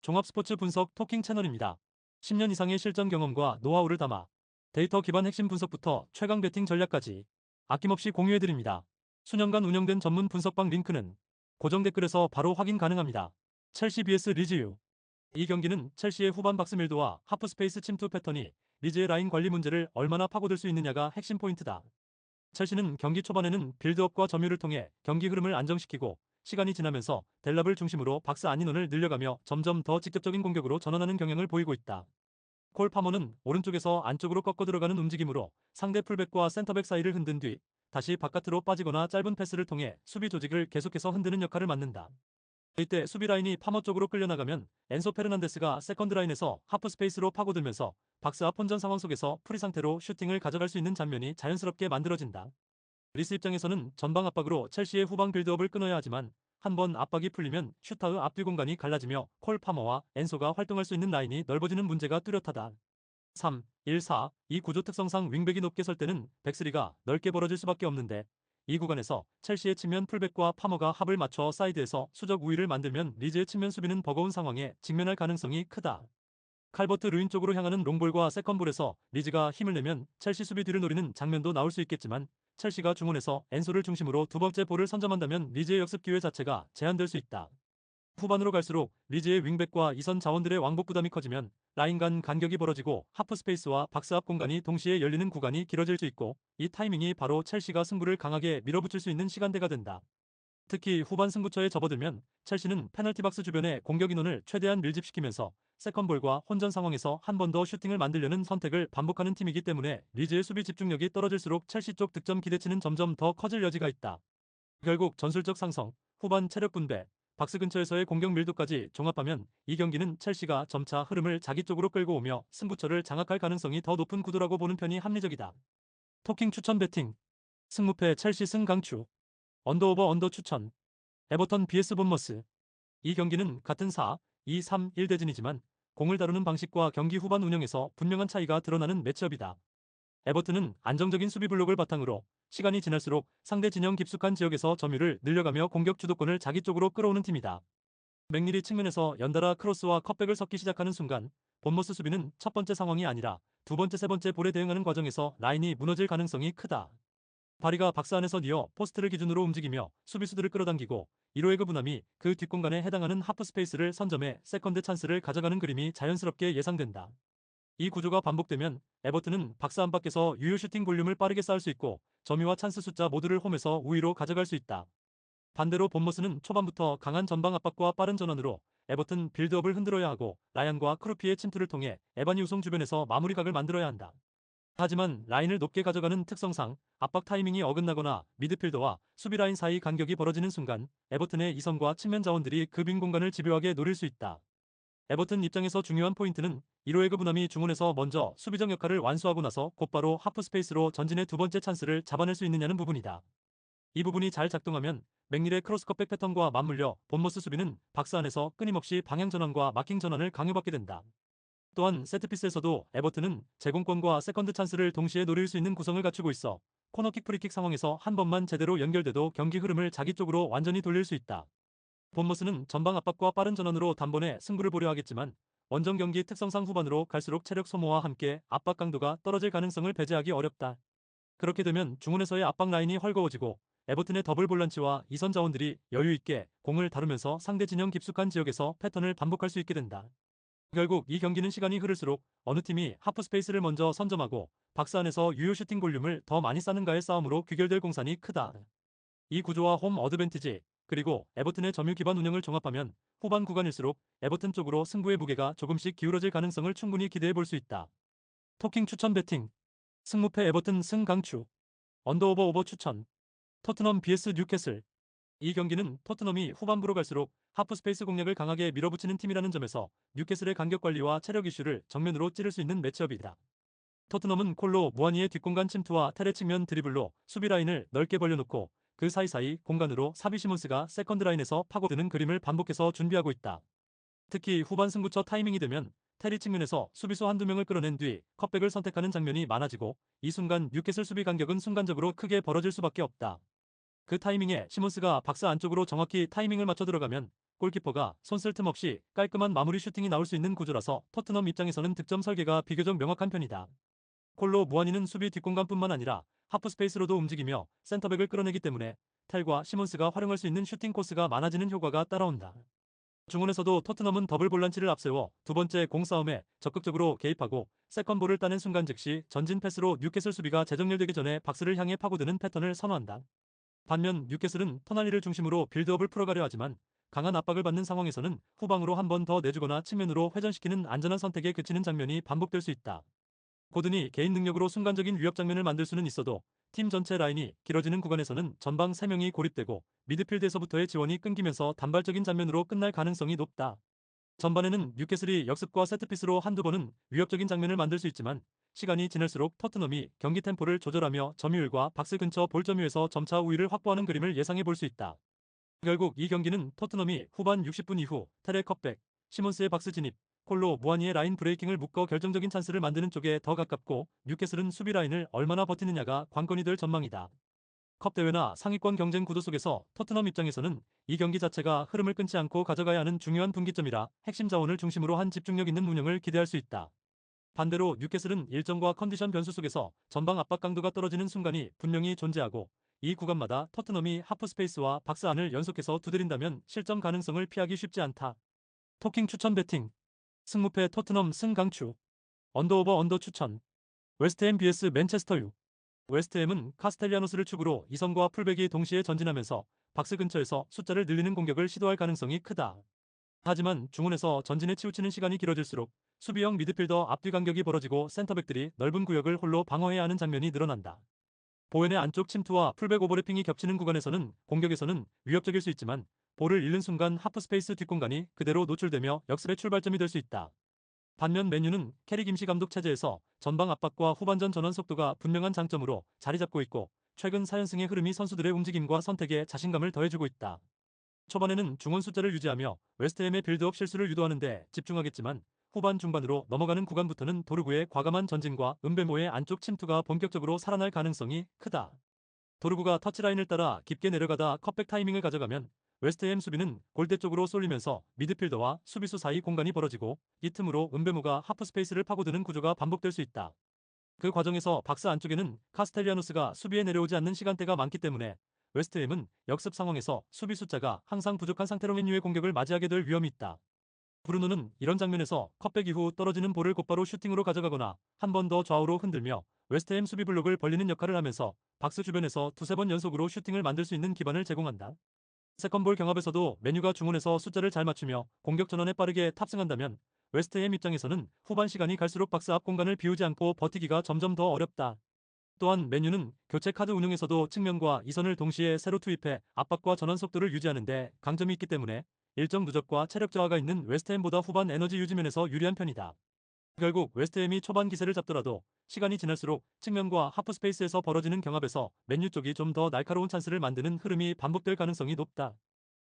종합 스포츠 분석 토킹 채널입니다. 10년 이상의 실전 경험과 노하우를 담아 데이터 기반 핵심 분석부터 최강 배팅 전략까지 아낌없이 공유해드립니다. 수년간 운영된 전문 분석방 링크는 고정 댓글에서 바로 확인 가능합니다. 첼시 vs 리즈유. 이 경기는 첼시의 후반 박스밀도와 하프스페이스 침투 패턴이 리즈의 라인 관리 문제를 얼마나 파고들 수 있느냐가 핵심 포인트다. 첼시는 경기 초반에는 빌드업과 점유를 통해 경기 흐름을 안정시키고, 시간이 지나면서 델랍을 중심으로 박스 안 인원을 늘려가며 점점 더 직접적인 공격으로 전환하는 경향을 보이고 있다. 콜 파머는 오른쪽에서 안쪽으로 꺾어 들어가는 움직임으로 상대 풀백과 센터백 사이를 흔든 뒤 다시 바깥으로 빠지거나 짧은 패스를 통해 수비 조직을 계속해서 흔드는 역할을 맡는다. 이때 수비 라인이 파머 쪽으로 끌려나가면 엔소 페르난데스가 세컨드 라인에서 하프 스페이스로 파고들면서 박스 앞 혼전 상황 속에서 프리 상태로 슈팅을 가져갈 수 있는 장면이 자연스럽게 만들어진다. 리스 입장에서는 전방 압박으로 첼시의 후방 빌드업을 끊어야 하지만, 한번 압박이 풀리면 슈타의 앞뒤 공간이 갈라지며 콜 파머와 엔소가 활동할 수 있는 라인이 넓어지는 문제가 뚜렷하다. 3, 1, 4. 이 구조 특성상 윙백이 높게 설 때는 백스리가 넓게 벌어질 수밖에 없는데, 이 구간에서 첼시의 측면 풀백과 파머가 합을 맞춰 사이드에서 수적 우위를 만들면 리즈의 측면 수비는 버거운 상황에 직면할 가능성이 크다. 칼버트 루인 쪽으로 향하는 롱볼과 세컨볼에서 리즈가 힘을 내면 첼시 수비 뒤를 노리는 장면도 나올 수 있겠지만, 첼시가 중원에서 엔소를 중심으로 두 번째 볼을 선점한다면 리즈의 역습 기회 자체가 제한될 수 있다. 후반으로 갈수록 리즈의 윙백과 이선 자원들의 왕복 부담이 커지면 라인 간 간격이 벌어지고 하프 스페이스와 박스 앞 공간이 동시에 열리는 구간이 길어질 수 있고, 이 타이밍이 바로 첼시가 승부를 강하게 밀어붙일 수 있는 시간대가 된다. 특히 후반 승부처에 접어들면 첼시는 페널티 박스 주변의 공격 인원을 최대한 밀집시키면서 세컨볼과 혼전 상황에서 한 번 더 슈팅을 만들려는 선택을 반복하는 팀이기 때문에 리즈의 수비 집중력이 떨어질수록 첼시 쪽 득점 기대치는 점점 더 커질 여지가 있다. 결국 전술적 상성, 후반 체력 분배, 박스 근처에서의 공격 밀도까지 종합하면 이 경기는 첼시가 점차 흐름을 자기 쪽으로 끌고 오며 승부처를 장악할 가능성이 더 높은 구도라고 보는 편이 합리적이다. 토킹 추천 배팅. 승무패 첼시 승 강추. 언더오버 언더 추천. 에버턴 vs 본머스. 이 경기는 같은 4, 2, 3, 1 대진이지만 공을 다루는 방식과 경기 후반 운영에서 분명한 차이가 드러나는 매치업이다. 에버튼은 안정적인 수비 블록을 바탕으로 시간이 지날수록 상대 진영 깊숙한 지역에서 점유를 늘려가며 공격 주도권을 자기 쪽으로 끌어오는 팀이다. 맥닐이 측면에서 연달아 크로스와 컵백을 섞기 시작하는 순간 본머스 수비는 첫 번째 상황이 아니라 두 번째, 세 번째 볼에 대응하는 과정에서 라인이 무너질 가능성이 크다. 바리가 박스 안에서 니어 포스트를 기준으로 움직이며 수비수들을 끌어당기고, 1호의 그 부남이 그 뒷공간에 해당하는 하프 스페이스를 선점해 세컨드 찬스를 가져가는 그림이 자연스럽게 예상된다. 이 구조가 반복되면 에버튼은 박스 안팎에서 유효 슈팅 볼륨을 빠르게 쌓을 수 있고 점유와 찬스 숫자 모두를 홈에서 우위로 가져갈 수 있다. 반대로 본머스는 초반부터 강한 전방 압박과 빠른 전환으로 에버튼 빌드업을 흔들어야 하고 라얀과 크루피의 침투를 통해 에바니 우송 주변에서 마무리각을 만들어야 한다. 하지만 라인을 높게 가져가는 특성상 압박 타이밍이 어긋나거나 미드필더와 수비라인 사이 간격이 벌어지는 순간 에버튼의 이선과 측면 자원들이 그 빈 공간을 집요하게 노릴 수 있다. 에버튼 입장에서 중요한 포인트는 1호의 그 부남이 중원에서 먼저 수비적 역할을 완수하고 나서 곧바로 하프 스페이스로 전진의 두 번째 찬스를 잡아낼 수 있느냐는 부분이다. 이 부분이 잘 작동하면 맥닐의 크로스컵백 패턴과 맞물려 본머스 수비는 박스 안에서 끊임없이 방향 전환과 마킹 전환을 강요받게 된다. 또한 세트피스에서도 에버튼은 제공권과 세컨드 찬스를 동시에 노릴 수 있는 구성을 갖추고 있어 코너킥 프리킥 상황에서 한 번만 제대로 연결돼도 경기 흐름을 자기 쪽으로 완전히 돌릴 수 있다. 본머스는 전방 압박과 빠른 전환으로 단번에 승부를 보려 하겠지만, 원정 경기 특성상 후반으로 갈수록 체력 소모와 함께 압박 강도가 떨어질 가능성을 배제하기 어렵다. 그렇게 되면 중원에서의 압박 라인이 헐거워지고 에버튼의 더블 볼란치와 이선 자원들이 여유 있게 공을 다루면서 상대 진영 깊숙한 지역에서 패턴을 반복할 수 있게 된다. 결국 이 경기는 시간이 흐를수록 어느 팀이 하프 스페이스를 먼저 선점하고 박스 안에서 유효 슈팅 볼륨을 더 많이 쌓는가의 싸움으로 귀결될 공산이 크다. 이 구조와 홈 어드밴티지, 그리고 에버튼의 점유 기반 운영을 종합하면 후반 구간일수록 에버튼 쪽으로 승부의 무게가 조금씩 기울어질 가능성을 충분히 기대해 볼 수 있다. 토킹 추천 배팅. 승무패 에버튼 승 강추. 언더오버 오버 추천. 토트넘 vs 뉴캐슬. 이 경기는 토트넘이 후반부로 갈수록 하프 스페이스 공략을 강하게 밀어붙이는 팀이라는 점에서 뉴캐슬의 간격 관리와 체력 이슈를 정면으로 찌를 수 있는 매치업이다. 토트넘은 콜로 무아니의 뒷공간 침투와 테레 측면 드리블로 수비 라인을 넓게 벌려놓고 그 사이사이 공간으로 사비 시몬스가 세컨드 라인에서 파고드는 그림을 반복해서 준비하고 있다. 특히 후반 승부처 타이밍이 되면 테리 측면에서 수비수 한두 명을 끌어낸 뒤 컷백을 선택하는 장면이 많아지고, 이 순간 뉴캐슬 수비 간격은 순간적으로 크게 벌어질 수밖에 없다. 그 타이밍에 시몬스가 박스 안쪽으로 정확히 타이밍을 맞춰 들어가면 골키퍼가 손 쓸 틈 없이 깔끔한 마무리 슈팅이 나올 수 있는 구조라서 토트넘 입장에서는 득점 설계가 비교적 명확한 편이다. 콜로 무아니는 수비 뒷공간뿐만 아니라 하프 스페이스로도 움직이며 센터백을 끌어내기 때문에 텔과 시몬스가 활용할 수 있는 슈팅 코스가 많아지는 효과가 따라온다. 중원에서도 토트넘은 더블 볼란치를 앞세워 두 번째 공싸움에 적극적으로 개입하고 세컨볼을 따낸 순간 즉시 전진 패스로 뉴캐슬 수비가 재정렬되기 전에 박스를 향해 파고드는 패턴을 선호한다. 반면 뉴캐슬은 터널리를 중심으로 빌드업을 풀어가려 하지만 강한 압박을 받는 상황에서는 후방으로 한 번 더 내주거나 측면으로 회전시키는 안전한 선택에 그치는 장면이 반복될 수 있다. 고든이 개인 능력으로 순간적인 위협 장면을 만들 수는 있어도 팀 전체 라인이 길어지는 구간에서는 전방 3명이 고립되고 미드필드에서부터의 지원이 끊기면서 단발적인 장면으로 끝날 가능성이 높다. 전반에는 뉴캐슬이 역습과 세트피스로 한두 번은 위협적인 장면을 만들 수 있지만 시간이 지날수록 토트넘이 경기 템포를 조절하며 점유율과 박스 근처 볼 점유에서 점차 우위를 확보하는 그림을 예상해 볼 수 있다. 결국 이 경기는 토트넘이 후반 60분 이후 테레 컵백, 시몬스의 박스 진입, 콜로 무아니의 라인 브레이킹을 묶어 결정적인 찬스를 만드는 쪽에 더 가깝고 뉴캐슬은 수비 라인을 얼마나 버티느냐가 관건이 될 전망이다. 컵 대회나 상위권 경쟁 구도 속에서 토트넘 입장에서는 이 경기 자체가 흐름을 끊지 않고 가져가야 하는 중요한 분기점이라 핵심 자원을 중심으로 한 집중력 있는 운영을 기대할 수 있다. 반대로 뉴캐슬은 일정과 컨디션 변수 속에서 전방 압박 강도가 떨어지는 순간이 분명히 존재하고 이 구간마다 토트넘이 하프 스페이스와 박스 안을 연속해서 두드린다면 실점 가능성을 피하기 쉽지 않다. 토킹 추천 배팅 승무패 토트넘 승 강추 언더오버 언더 추천 웨스트햄 vs 맨체스터 유 웨스트햄은 카스텔리아노스를 축으로 이선과 풀백이 동시에 전진하면서 박스 근처에서 숫자를 늘리는 공격을 시도할 가능성이 크다. 하지만 중원에서 전진에 치우치는 시간이 길어질수록 수비형 미드필더 앞뒤 간격이 벌어지고 센터백들이 넓은 구역을 홀로 방어해야 하는 장면이 늘어난다. 보웬의 안쪽 침투와 풀백 오버래핑이 겹치는 구간에서는 공격에서는 위협적일 수 있지만 볼을 잃는 순간 하프 스페이스 뒷공간이 그대로 노출되며 역습의 출발점이 될 수 있다. 반면 맨유는 캐리 김시 감독 체제에서 전방 압박과 후반전 전원 속도가 분명한 장점으로 자리 잡고 있고 최근 4연승의 흐름이 선수들의 움직임과 선택에 자신감을 더해주고 있다. 초반에는 중원 숫자를 유지하며 웨스트햄의 빌드업 실수를 유도하는 데 집중하겠지만 후반 중반으로 넘어가는 구간부터는 도르구의 과감한 전진과 은베모의 안쪽 침투가 본격적으로 살아날 가능성이 크다. 도르구가 터치라인을 따라 깊게 내려가다 컵백 타이밍을 가져가면 웨스트햄 수비는 골대 쪽으로 쏠리면서 미드필더와 수비수 사이 공간이 벌어지고 이 틈으로 은베모가 하프 스페이스를 파고드는 구조가 반복될 수 있다. 그 과정에서 박스 안쪽에는 카스텔리아누스가 수비에 내려오지 않는 시간대가 많기 때문에 웨스트햄은 역습 상황에서 수비 숫자가 항상 부족한 상태로 맨유의 공격을 맞이하게 될 위험이 있다. 브루노는 이런 장면에서 컵백 이후 떨어지는 볼을 곧바로 슈팅으로 가져가거나 한 번 더 좌우로 흔들며 웨스트햄 수비 블록을 벌리는 역할을 하면서 박스 주변에서 두세 번 연속으로 슈팅을 만들 수 있는 기반을 제공한다. 세컨볼 경합에서도 메뉴가 중원에서 숫자를 잘 맞추며 공격 전환에 빠르게 탑승한다면 웨스트햄 입장에서는 후반 시간이 갈수록 박스 앞 공간을 비우지 않고 버티기가 점점 더 어렵다. 또한 메뉴는 교체 카드 운영에서도 측면과 이선을 동시에 새로 투입해 압박과 전환 속도를 유지하는데 강점이 있기 때문에 일정 누적과 체력 저하가 있는 웨스트햄보다 후반 에너지 유지면에서 유리한 편이다. 결국 웨스트햄이 초반 기세를 잡더라도 시간이 지날수록 측면과 하프 스페이스에서 벌어지는 경합에서 맨유 쪽이 좀 더 날카로운 찬스를 만드는 흐름이 반복될 가능성이 높다.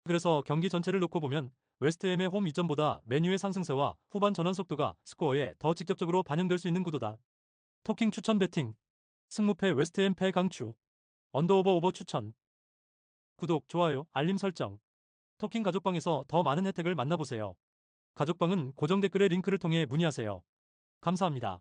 그래서 경기 전체를 놓고 보면 웨스트햄의 홈 이점보다 맨유의 상승세와 후반 전환 속도가 스코어에 더 직접적으로 반영될 수 있는 구도다. 토킹 추천 배팅 승무패 웨스트햄 패 강추 언더오버 오버 추천 구독, 좋아요, 알림 설정 토킹 가족방에서 더 많은 혜택을 만나보세요. 가족방은 고정 댓글의 링크를 통해 문의하세요. 감사합니다.